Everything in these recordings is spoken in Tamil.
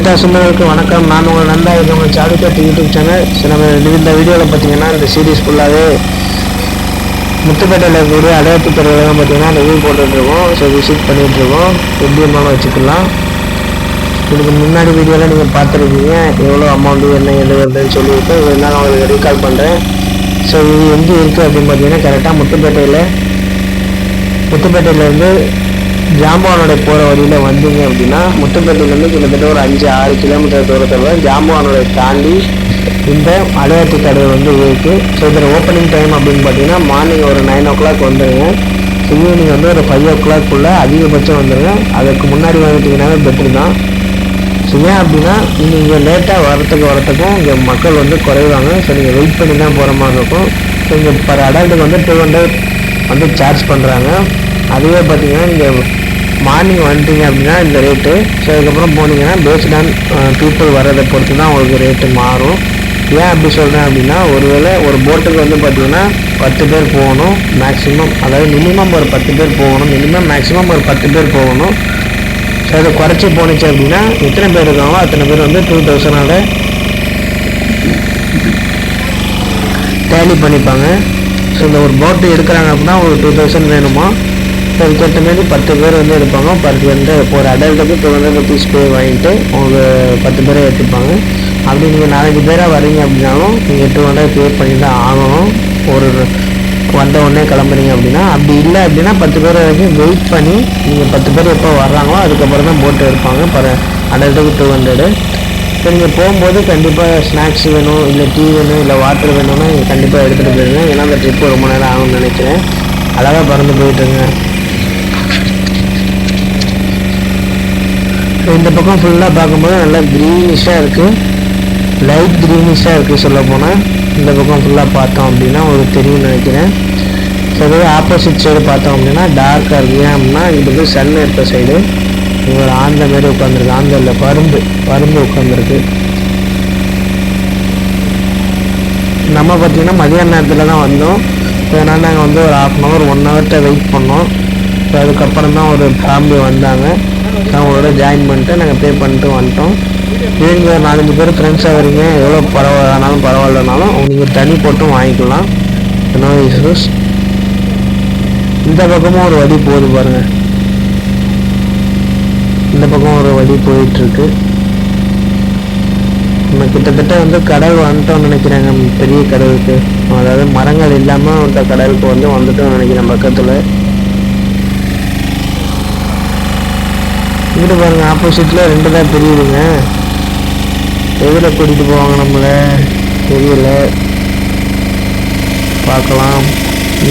டெல்டா சொந்தங்களுக்கு வணக்கம். நான் உங்கள் நந்தா. இது உங்கள் சாடிக்கட்டு யூடியூப் சேனல். நம்ம இந்த வீடியோவில் பார்த்தீங்கன்னா இந்த சீரீஸ் ஃபுல்லாகவே முத்துப்பேட்டையில் இருக்கக்கூடிய அடையாளத்து துறையிலாம் பார்த்தீங்கன்னா ரிவ்யூ போட்டுட்ருக்கோம். ஸோ விசிட் பண்ணிகிட்ருக்கோம். எப்படி இருந்தாலும் வச்சுக்கலாம். இதுக்கு முன்னாடி வீடியோவில் நீங்கள் பார்த்துருக்கீங்க எவ்வளோ அமௌண்ட்டு என்ன எது அப்படின்னு சொல்லிவிட்டு நான் உங்களுக்கு ரீகால் பண்ணுறேன். ஸோ இது எங்கே இருக்குது அப்படின்னு பார்த்தீங்கன்னா கரெக்டாக முத்துப்பேட்டையிலேருந்து ஜாம்பவானோட போகிற வழியில் வந்தீங்க அப்படின்னா முத்துப்பேட்டையிலேருந்து கிட்டத்தட்ட ஒரு 5-6 கிலோமீட்டர் தூரத்தில் ஜாம்பவானோட தாண்டி இந்த அடையாத்து கடை இருக்குது. ஸோ இதில் ஓப்பனிங் டைம் அப்படின்னு பார்த்தீங்கன்னா மார்னிங் ஒரு 9 o'clock வந்துடுங்க. ஈவினிங் ஒரு 5 o'clock அதிகபட்சம் வந்துடுங்க. அதுக்கு முன்னாடி வந்துட்டிங்கன்னாவே பெட்ரு தான். ஸோ ஏன் அப்படின்னா நீங்கள் இங்கே லேட்டாக வரத்துக்கும் இங்கே மக்கள் குறைவாங்க. ஸோ நீங்கள் வெயிட் பண்ணி தான் போகிற மாதிரி இருக்கும். ஸோ இங்கே பர் அடல்ட்டுக்கு 200 சார்ஜ் பண்ணுறாங்க. அதுவே பார்த்தீங்கன்னா நீங்கள் மார்னிங் வந்துட்டீங்க அப்படின்னா இந்த ரேட்டு. ஸோ அதுக்கப்புறம் போனீங்கன்னா பேஸ்ட் ஆன் பீப்புள் வர்றதை பொறுத்து தான் உங்களுக்கு ரேட்டு மாறும். ஏன் அப்படி சொல்கிறேன் அப்படின்னா ஒருவேளை ஒரு போட்டுக்கு பார்த்தீங்கன்னா 10 பேர் போகணும் மேக்ஸிமம். அதாவது மினிமம் ஒரு 10 பேர் போகணும். மேக்ஸிமம் ஒரு 10 பேர் போகணும். ஸோ அதை குறைச்சி போணுச்சு அப்படின்னா எத்தனை பேர் இருக்காங்களோ அத்தனை பேர் 2000 டேலி பண்ணிப்பாங்க. ஸோ இந்த ஒரு போட்டு எடுக்கிறாங்க அப்படின்னா ஒரு 2000 வேணுமா. ஸோ அதுக்கேற்ற மாதிரி 10 பேர் எடுப்பாங்க. ஒரு அடல்ட்டுக்கு 200 rupees பே வாங்கிட்டு அவங்க 10 பேரை ஏற்றிப்பாங்க. அப்படி நீங்கள் 4-5 பேராக வரீங்க அப்படின்னாலும் நீங்கள் 200 பே பண்ணி தான் ஆகணும். ஒரு வந்த உடனே கிளம்புறீங்க அப்படின்னா. அப்படி இல்லை அப்படின்னா 10 பேர் வரைக்கும் வெயிட் பண்ணி நீங்கள் 10 பேர் எப்போ வர்றாங்களோ அதுக்கப்புறம் தான் போட்டு எடுப்பாங்க. அடல்ட்டுக்கு 200. ஸோ நீங்கள் போகும்போது கண்டிப்பாக ஸ்நாக்ஸ் வேணும், இல்லை டீ வேணும், இல்லை வாட்டர் வேணும்னா நீங்கள் கண்டிப்பாக எடுத்துகிட்டு போயிருங்க. ஏன்னா அந்த ட்ரிப்பு ரொம்ப நேரம் ஆகும்னு நினைக்கிறேன். அழகாக பறந்து போயிட்டுருங்க. இந்த பக்கம் ஃபுல்லாக பார்க்கும்போது நல்லா க்ரீனிஷாக இருக்குது. லைட் க்ரீனிஷாக இருக்குது சொல்ல போனால். இந்த பக்கம் ஃபுல்லாக பார்த்தோம் அப்படின்னா ஒரு தெரியும்னு நினைக்கிறேன். ஸோ அதுவே ஆப்போசிட் சைடு பார்த்தோம் அப்படின்னா டார்க்காக இருக்குது. ஏன் அப்படின்னா இது சன் இருக்க சைடு ஒரு ஆந்த மாரி உட்காந்துருக்கு. ஆந்த இல்லை, பருந்து உட்காந்துருக்கு. நம்ம பார்த்திங்கன்னா மதியான நேரத்தில் தான் வந்தோம். அதனால் நாங்கள் ஒரு 1/2 hour 1 hour வெயிட் பண்ணோம். ஸோ அதுக்கப்புறம் தான் ஒரு ஃபேமிலி வந்தாங்க. அவங்களோட ஜாயின் பண்ணிட்டு நாங்கள் பே பண்ணிட்டு வந்துட்டோம். நீங்கள் 4-5 பேர் ஃப்ரெண்ட்ஸாக வரீங்க, எவ்வளோ பரவாயில்லனாலும் பரவாயில்லனாலும் நீங்கள் தனி போட்டும் வாங்கிக்கலாம். No issues. இந்த பக்கமும் ஒரு வழி போகுது பாருங்கள். இந்த பக்கம் ஒரு வழி போயிட்டுருக்கு. நம்ம கிட்டத்தட்ட கடல் வந்துட்டோம்னு நினைக்கிறாங்க. பெரிய கடலுக்கு, அதாவது மரங்கள் இல்லாமல் அந்த கடலுக்கு வந்துட்டோம்னு நினைக்கிறேன். பக்கத்தில் இங்கிட்டு பாருங்கள், ஆப்போசிட்டில் 2 தான் தெரியுதுங்க. எதில் கூட்டிகிட்டு போவாங்க நம்மளை தெரியல. பார்க்கலாம்.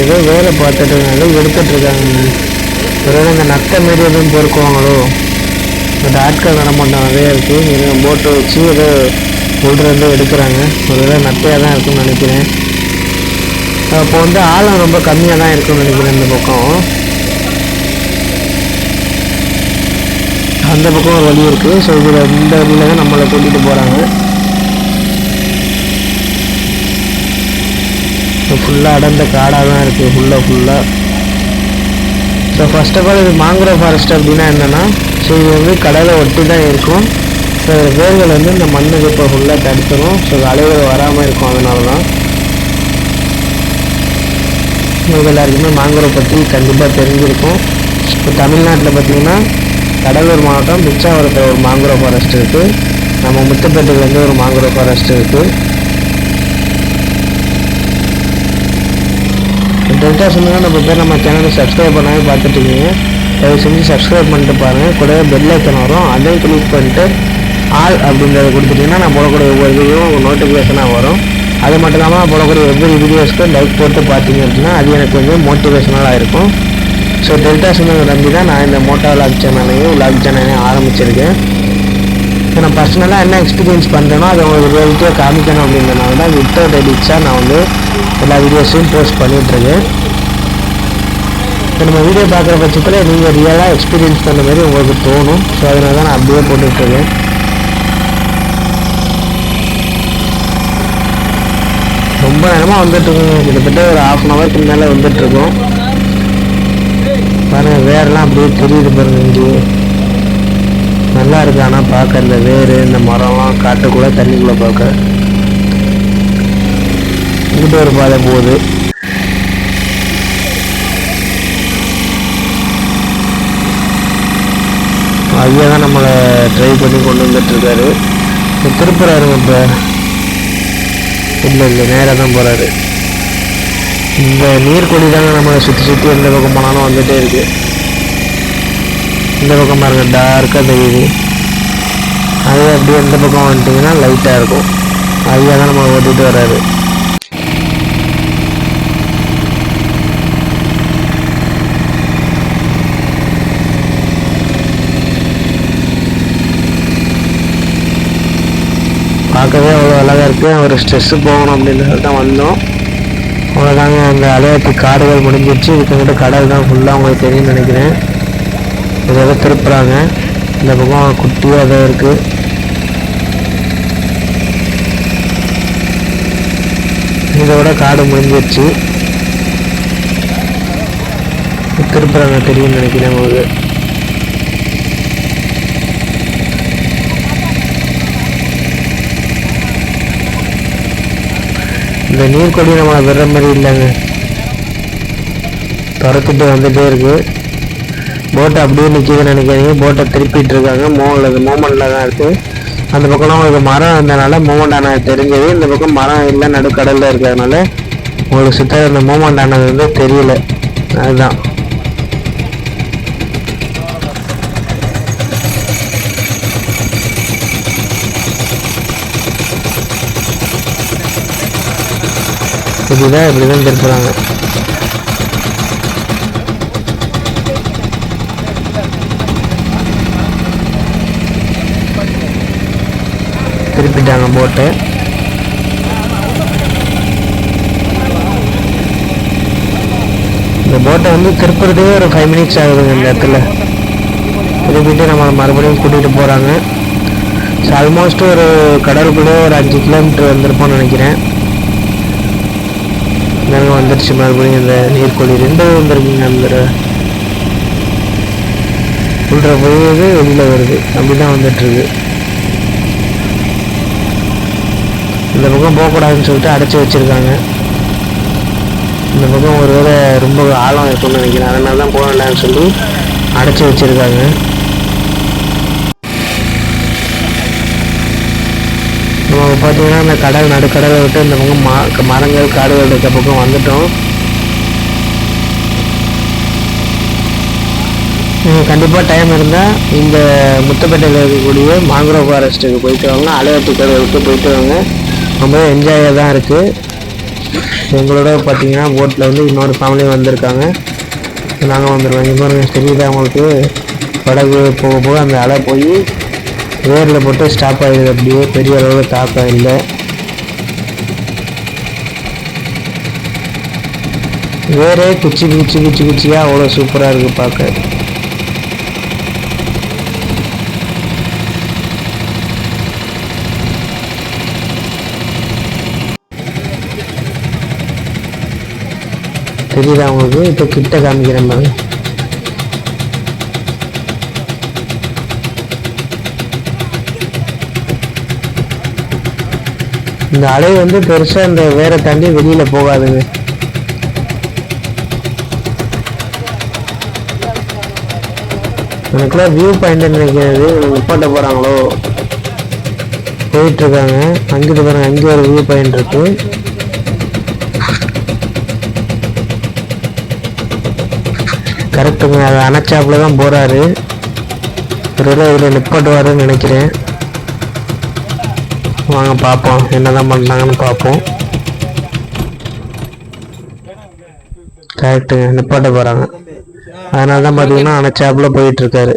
ஏதோ வேலை பார்த்துட்டு எடுத்துட்ருக்காங்க. ஒருவேளை இந்த நத்தை மாரி எதுவும் பொறுக்குவாங்களோ. பட் ஆட்கள் நடமாட்டம் நிறையா இருக்குது. எங்க போட்டை வச்சு ஏதோ உள்றது எடுக்கிறாங்க. ஒருவேளை நத்தையாக தான் இருக்குன்னு நினைக்கிறேன். அப்போ ஆழம் ரொம்ப கம்மியாக தான் இருக்குன்னு நினைக்கிறேன். இந்த பக்கம் அந்த பக்கம் ஒரு வழி இருக்குது. ஸோ இதில் இந்த வழியில் தான் நம்மளை கூட்டிகிட்டு போகிறாங்க. ஃபுல்லாக அடர்ந்த காடாக தான் இருக்குது. ஃபுல்லாக ஸோ ஃபர்ஸ்ட் ஆஃப் ஆல் இது மாங்குரோவ் ஃபாரஸ்ட் அப்படின்னா என்னென்னா, ஸோ இது கடலை ஒட்டி தான் இருக்கும். ஸோ வேர்கள் இந்த மண்ணுக்கு இப்போ ஃபுல்லாக தடுத்துடும். ஸோ அலைகள் வராமல் இருக்கும். அதனால தான் இது எல்லாருக்குமே மாங்குரோவ் பற்றி கண்டிப்பாக தெரிஞ்சிருக்கும். இப்போ தமிழ்நாட்டில் பார்த்திங்கன்னா கடலூர் மாவட்டம் பிச்சாவரத்தில் ஒரு மாங்குரோவ் ஃபாரஸ்ட் இருக்குது. நம்ம முத்துப்பேட்டையிலேருந்து ஒரு மாங்குரோவ் ஃபாரஸ்ட் இருக்குது. டெல்டா சொன்னாங்க நம்ம பேர் நம்ம சேனலை சப்ஸ்கிரைப் பண்ணாமல் பார்த்துட்ருக்கீங்க. தயவு செஞ்சு சப்ஸ்கிரைப் பண்ணிட்டு பாருங்கள். கூடவே பெல் ஐக்கன் வரும், அதையும் கிளிக் பண்ணிட்டு ஆல் அப்படின்றத கொடுத்துட்டிங்கன்னா நான் போடக்கூடிய ஒவ்வொரு வீடியோவும் நோட்டிஃபிகேஷனாக வரும். அது மட்டும் இல்லாமல் நான் போடக்கூடிய ஒவ்வொரு வீடியோஸ்க்கு லைக் போட்டு பார்த்தீங்க அப்படின்னா அது எனக்கு மோட்டிவேஷனலாக இருக்கும். ஸோ டெல்டா சொன்னதை நம்பி தான் நான் இந்த மோட்டோ விளாக் சேனலையும் ஆரம்பிச்சிருக்கேன். ஸோ நான் பர்சனலாக என்ன எக்ஸ்பீரியன்ஸ் பண்ணுறேனோ அதை உங்களுக்கு ரியாலிட்டியாக காமிக்கணும் அப்படின்றனால தான் வித்தவுட் எடிட்ஸாக நான் எல்லா வீடியோஸையும் போஸ்ட் பண்ணிகிட்ருக்கேன். இப்போ நம்ம வீடியோ பார்க்குற பட்சத்தில் நீங்கள் ரியலாக எக்ஸ்பீரியன்ஸ் பண்ண மாதிரி உங்களுக்கு தோணும். ஸோ அதனால தான் நான் அப்படியே போட்டுட்ருக்கேன். ரொம்ப நேரமாக வந்துட்டுருக்கோங்க. கிட்டத்தட்ட ஒரு 1/2 hour மேலே வந்துட்டுருக்கோம். பாருங்கள் வேறெல்லாம் அப்படியே தெரியுது பாருங்கள். இங்கேயே நல்லா இருக்கு. ஆனால் பார்க்க இந்த வேறு இந்த மரம்லாம் காட்டுக்குள்ளே தண்ணிக்குள்ளே பார்க்க இங்கிட்ட ஒரு பாதை போகுது. ஐயா தான் நம்மளை ட்ரை பண்ணி கொண்டு வந்துட்டுருக்காரு. திருப்புறாருங்க. இப்போ இல்லை நேராக தான் போகிறாரு. இந்த நீர்க்கொடி தாங்க நம்மளை சுற்றி சுற்றி எந்த பக்கம் போனாலும் வந்துகிட்டே இருக்கு. இந்த பக்கம் பாருங்க டார்க்காக தெரியுது. அதே அப்படியே எந்த பக்கம் வந்துட்டிங்கன்னா லைட்டாக இருக்கும். ஐயா தான் நம்மளை ஓட்டிகிட்டு வர்றாரு. பார்க்கவே அவ்வளோ அழகாக இருக்குது. ஒரு ஸ்ட்ரெஸ்ஸு போகணும் அப்படின்னு தான் வந்தோம். அவ்வளோதாங்க. அந்த அலையாத்தி காடுகள் முடிஞ்சிருச்சு. இதுக்கிட்ட கடல் தான் ஃபுல்லாக உங்களுக்கு தெரியும்னு நினைக்கிறேன். இதை திருப்புறாங்க. இந்த பக்கம் குட்டியாக அதை இருக்குது. இதோட காடு முடிஞ்சிருச்சு. திருப்புறாங்க தெரியும்னு நினைக்கிறேன் உங்களுக்கு. இந்த நீர்க்கொடி நம்மளை விடுற மாதிரி இல்லைங்க, துரத்துட்டு வந்துகிட்டே இருக்கு. போட்டை அப்படியே நிற்கிதுன்னு நினைக்கிறீங்க. போட்டை திருப்பிட்டு இருக்காங்க. மூமெண்ட்டில் தான் இருக்குது. அந்த பக்கம்லாம் உங்களுக்கு மரம் இருந்தனால மூமெண்ட் ஆனது தெரிஞ்சது. இந்த பக்கம் மரம் இல்லை, நடுக்கடலில் இருக்கிறதுனால உங்களுக்கு சுத்த இந்த மூமெண்ட் ஆனது வந்து தெரியல. அதுதான் இப்படிதான் திருப்புறாங்க. திருப்பிட்டாங்க போட்டு. இந்த போட்டை வந்து திருப்புறதே ஒரு 5 மினிட்ஸ் ஆகுதுங்க. இந்த இடத்துல திருப்பிட்டு நம்ம மறுபடியும் கூட்டிகிட்டு போகிறாங்க. ஸோ ஆல்மோஸ்ட் ஒரு கடலுக்குள்ளே ஒரு 5 கிலோமீட்டர் வந்திருப்போம்னு நினைக்கிறேன். நாங்கள் வந்துடுச்சு. மறுபடியும் இந்த நீர்க்கொடி 2 வந்துருக்குங்க. அந்த உள்ள போயிடுது, வெளியில் வருது, அப்படி தான் வந்துட்டுருக்கு. இந்த பக்கம் போகக்கூடாதுன்னு சொல்லிட்டு அடைச்சி வச்சுருக்காங்க. இந்த பக்கம் ஒரு வேளை ரொம்ப ஆழம் இருக்கும்னு நினைக்கிறேன். அதனால தான் போக வேண்டாம்னு சொல்லி அடைச்சி வச்சுருக்காங்க. நம்ம பார்த்தீங்கன்னா இந்த நடுக்கடலை விட்டு இந்த பக்கம் மரங்கள் காடுகள் இருக்க பக்கம் வந்துட்டோம். கண்டிப்பாக டைம் இருந்தால் இந்த முத்துப்பேட்டையில் இருக்கக்கூடிய மாங்குரோவ் ஃபாரஸ்ட்டுக்கு போயிட்டு வாங்க, அலையாத்தி கடலுக்கு போயிட்டு வாங்க. ரொம்ப என்ஜாயாக தான் இருக்குது. எங்களோட பார்த்தீங்கன்னா போட்டில் வந்து இன்னொரு ஃபேமிலியும் வந்திருக்காங்க. நாங்கள் வந்துடுவோம். இங்கே பாருங்கள் தெரியுதா அவங்களுக்கு, படகு போக போக அந்த அலை போய் வேரில் போட்டு ஸ்டாப் ஆகிடுது. அப்படியே பெரிய அளவில் தாக்கம் இல்லை. வேறே குச்சியாக அவ்வளோ சூப்பராக இருக்குது பார்க்க. தெரியுதா அவங்களுக்கு? இப்போ கிட்ட காமிக்கிறேன் பாருங்க. இந்த அலை வந்து பெருசா இந்த வேற தாண்டி வெளியில போகாதுங்க. எனக்குலாம் வியூ பாயிண்ட் நினைக்கிறது நிப்பாட்ட போறாங்களோ, போயிட்டு இருக்காங்க. அங்கிட்டு பாருங்க, அங்கே ஒரு வியூ பாயிண்ட் இருக்கு. கரெக்டுங்க, அதை அணைச்சாப்புல தான் போறாரு. ஒரு இதில் நிப்பாட்டுவாருன்னு நினைக்கிறேன். வாங்க பார்ப்போம் என்னதான் பண்ணுறாங்கன்னு பார்ப்போம். கரெக்டுங்க, நிப்பாட்ட போகிறாங்க. அதனால தான் பார்த்தீங்கன்னா அணைச்சாப்புல போயிட்டுருக்காரு.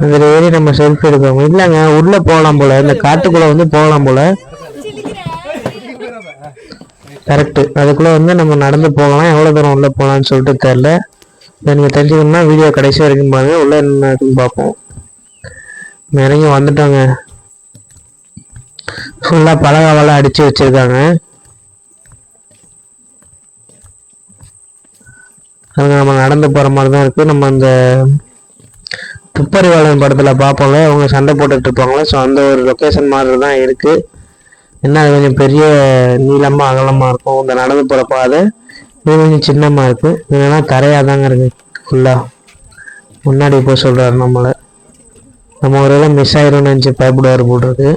அதில் ஏறி நம்ம செல்ஃபி எடுக்கோங்க. இல்லைங்க, உள்ளே போகலாம் போல், இந்த காட்டுக்குள்ளே வந்து போகலாம் போல். கரெக்டு, அதுக்குள்ளே வந்து நம்ம நடந்து போகலாம். எவ்வளோ தூரம் உள்ளே போகலான்னு சொல்லிட்டு தெரில. நீங்கள் தெரிஞ்சுக்கணும்னா வீடியோ கடைசி வரைக்கும் பாருங்க. உள்ளே என்ன இருக்குன்னு பார்ப்போம். இறங்கி வந்துட்டோங்க. ஃபுல்லாக பலகாவெல்லாம் அடித்து வச்சுருக்காங்க. அதுங்க நம்ம நடந்து போகிற மாதிரி தான் இருக்குது. நம்ம அந்த துப்பறிவாளன் படத்தில் பார்ப்போங்க, அவங்க சண்டை போட்டுட்டு இருப்பாங்களே, ஸோ அந்த ஒரு லொக்கேஷன் மாதிரி தான் இருக்குது. என்ன அது கொஞ்சம் பெரிய நீளமாக அகலமாக இருக்கும். இந்த நடந்து போகிற பாதை இது கொஞ்சம் சின்னமாக இருக்குது. இல்லைன்னா தரையாக தாங்க இருக்குது ஃபுல்லாக. முன்னாடி போய் சொல்கிறாரு நம்மளை. நம்ம ஒரு வேளை மிஸ் ஆயிரும்னு நினச்சி பயப்படுவார் போட்டிருக்கு.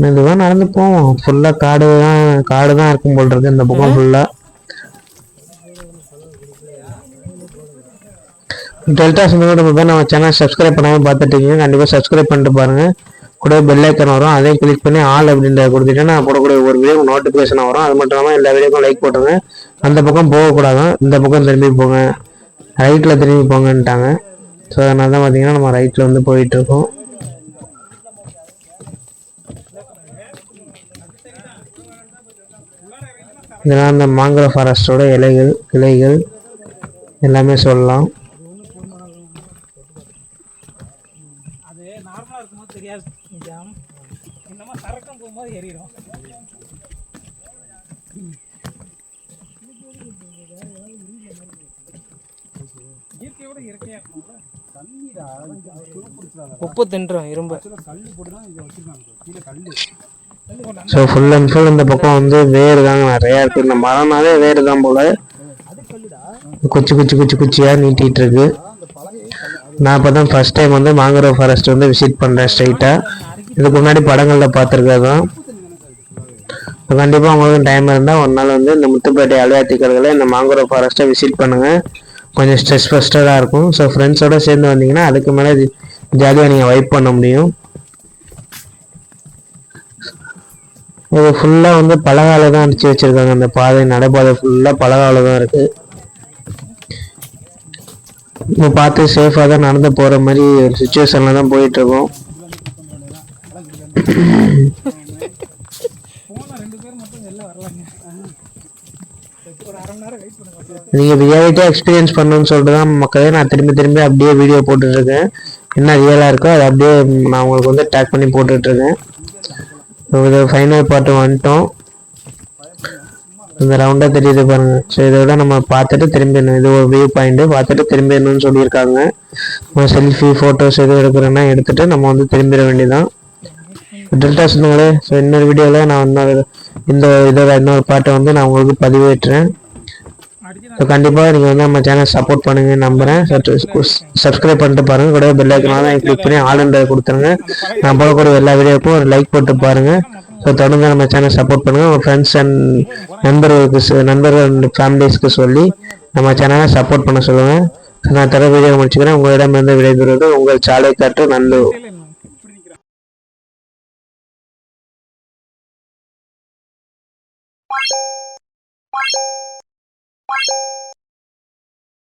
இதுதான் நடந்து போவோம். ஃபுல்லாக காடு தான் இருக்கும் போல் இருக்கு இந்த பக்கம் ஃபுல்லாக. டெல்டா சொந்தோட நம்ம சேனல் சப்ஸ்கிரைப் பண்ணாமல் பார்த்துட்டீங்க, கண்டிப்பாக சப்ஸ்கிரைப் பண்ணிட்டு பாருங்கள். கூட பெல் ஐக்கன் வரும், அதையும் கிளிக் பண்ணி ஆல் அப்படின்றத கொடுத்துட்டேன்னா நான் போடக்கூடிய ஒரு வீடியோ நோட்டிஃபிகேஷன் வரும். அது மட்டும் இல்லாமல் எல்லா வீடியோக்கும் லைக் போட்டுருங்க. அந்த பக்கம் போகக்கூடாதான், இந்த பக்கம் திரும்பி போங்க, ரைட்டில் திரும்பி போங்கன்ட்டாங்க. ஸோ அதனால தான் பார்த்தீங்கன்னா நம்ம ரைட்டில் வந்து போயிட்டுருக்கோம். இதெல்லாம் அந்த மாங்கரோ ஃபாரஸ்டோட இலைகள் கிளைகள் எல்லாமே சொல்லலாம். உப்பு தின்றும் இரும்பு. ஸோ ஃபுல் அண்ட் ஃபுல் இந்த பக்கம் வந்து வேறு தாங்க நிறையா இருக்குது. இந்த மரம்னாலே வேறு தான் போல் குச்சியாக நீட்டிகிட்டு இருக்கு. நான் இப்போ தான் ஃபஸ்ட் டைம் வந்து மாங்கரோ ஃபாரஸ்ட் வந்து விசிட் பண்ணுறேன் ஸ்ட்ரைட்டாக. இதுக்கு முன்னாடி படங்களில் பார்த்துருக்கேன் தான். இப்போ கண்டிப்பாக உங்களுக்கு டைம் இருந்தால் ஒரு நாள் வந்து இந்த முத்துப்பேட்டை அலையாத்திக்கல்களை இந்த மாங்கரோ ஃபாரஸ்ட்டை விசிட் பண்ணுங்கள். கொஞ்சம் ஸ்ட்ரெஸ் ஃபஸ்ட்டாக இருக்கும். ஸோ ஃப்ரெண்ட்ஸோடு சேர்ந்து வந்தீங்கன்னா அதுக்கு மேலே ஜாலியாக நீங்கள் வைப் பண்ண முடியும். இது ஃபுல்லாக வந்து பலகால தான் அடிச்சு வச்சுருக்காங்க. அந்த பாதை நடைபாதை ஃபுல்லாக பலகால தான் இருக்குது. இப்போ பார்த்து சேஃபாக தான் நடந்து போகிற மாதிரி ஒரு சுச்சுவேஷனில் தான் போயிட்டுருக்கோம். நீங்கள் ரியாலிட்டியாக எக்ஸ்பீரியன்ஸ் பண்ணணும்னு சொல்லிட்டு தான் மக்களே நான் திரும்பி அப்படியே வீடியோ போட்டுட்ருக்கேன். என்ன ரியலாக இருக்கோ அதை அப்படியே நான் உங்களுக்கு வந்து டேக் பண்ணி போட்டுட்ருக்கேன். இது ஃபைனல் பார்ட்டு வந்துட்டோம். இந்த ரவுண்டாக தெரியுது பாருங்கள். ஸோ இதை விட நம்ம பார்த்துட்டு திரும்பிடணும். இது ஒரு வியூ பாயிண்ட்டு, பார்த்துட்டு திரும்பிடணும்னு சொல்லியிருக்காங்க. நம்ம செல்ஃபி ஃபோட்டோஸ் எதுவும் எடுக்கிறோன்னா எடுத்துகிட்டு நம்ம வந்து திரும்பிட வேண்டியதான். டெல்டா சொந்தங்களே, ஸோ இன்னொரு வீடியோவில் நான் இதோட இன்னொரு பாட்டை வந்து நான் உங்களுக்கு பதிவேற்றுறேன். ஸோ கண்டிப்பாக நீங்கள் வந்து நம்ம சேனல் சப்போர்ட் பண்ணுங்கன்னு நம்புகிறேன். சப்ஸ்கிரைப் பண்ணிட்டு பாருங்கள். கூட பெல் ஐக்கனால கிளிக் பண்ணி ஆளுன்றதை கொடுத்துருங்க. நான் போடக்கூடிய எல்லா வீடியோக்கும் ஒரு லைக் போட்டு பாருங்கள். ஸோ தொடர்ந்து நம்ம சேனல் சப்போர்ட் பண்ணுங்கள். உங்கள் ஃப்ரெண்ட்ஸ் அண்ட் நண்பர்கள் அண்ட் ஃபேமிலிஸ்க்கு சொல்லி நம்ம சேனலை சப்போர்ட் பண்ண சொல்லுங்கள். நான் தர வீடியோ முடிச்சுக்கிறேன். உங்களிடமிருந்து விடைபெறுவது உங்கள் சாலை காற்று நல்லூர்.